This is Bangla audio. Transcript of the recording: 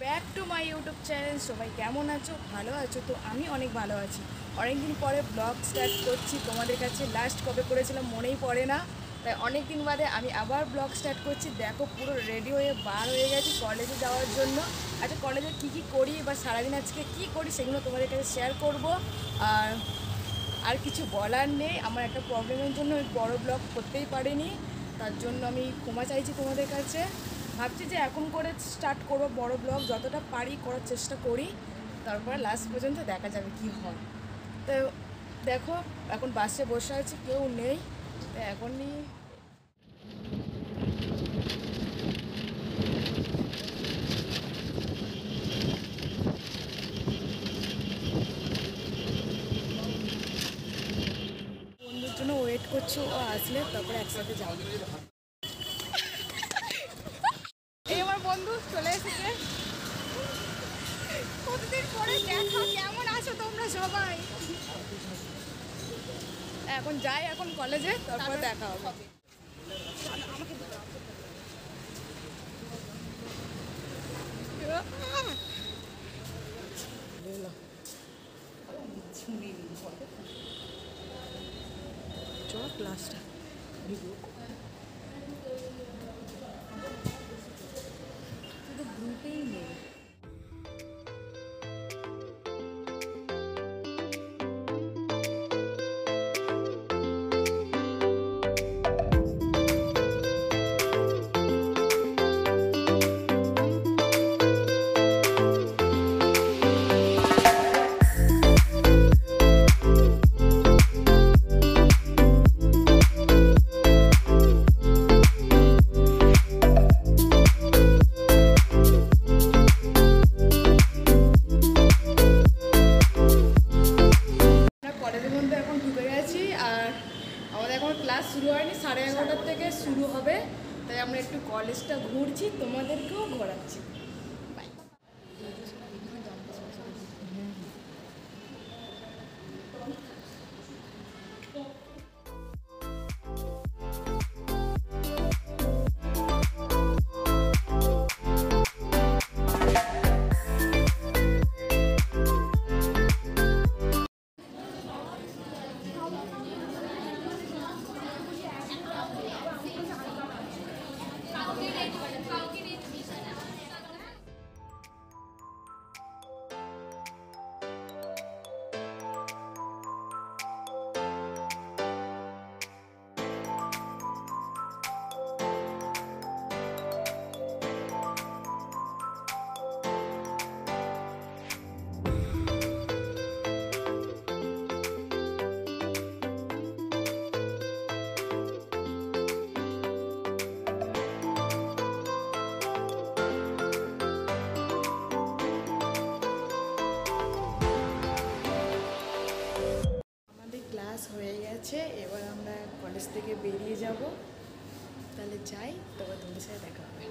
Back to my YouTube channel. সবাই কেমন আছো? ভালো আছো তো? আমি অনেক ভালো আছি। অনেক দিন পরে ব্লগ স্টার্ট করছি তোমাদের কাছে। লাস্ট কবে করেছিলাম মনেই পড়ে না, তাই অনেক দিন বাদে আমি আবার ব্লগ স্টার্ট করছি। দেখো পুরো রেডি হয়ে বার হয়ে গেছি কলেজে যাওয়ার জন্য। আচ্ছা, কলেজে কী করি বা সারাদিন আজকে কী করি সেগুলো তোমাদের কাছে শেয়ার করব। আর কিছু বলার নেই, আমার একটা প্রবলেমের জন্য আমি বড় ব্লগ করতেই পারিনি, তার জন্য আমি ক্ষমা চাইছি তোমাদের কাছে। ভাবছি যে এখন করে স্টার্ট করবো বড় ব্লগ, যতটা পারি করার চেষ্টা করি, তারপরে লাস্ট পর্যন্ত দেখা যাবে কি হয়। তো দেখো এখন বাসে বসে আছি, কেউ নেই, তো এখনই বন্ধুর জন্য ওয়েট করছি, ও আসলে তারপরে একসাথে যাবো। এই আমার বন্ধু চলে এসেছে, কতদিন পরে দেখা। কেমন আছো তোমরা সবাই? এখন যাই, এখন কলেজে, তারপর দেখা হবে। ক্লাসটা গ্রুপেই নেই। কলেজের মধ্যে এখন ঢুকে গেছি, আর আমাদের এখন ক্লাস শুরু হয়নি, 11:30 থেকে শুরু হবে, তাই আমরা একটু কলেজটা ঘুরছি, তোমাদেরকেও ঘোরাচ্ছি। ক্লাস হয়ে গেছে, এবার আমরা কলেজ থেকে বেরিয়ে যাব। তাহলে যাই, তবে তোমাদের সাথে দেখা হবে।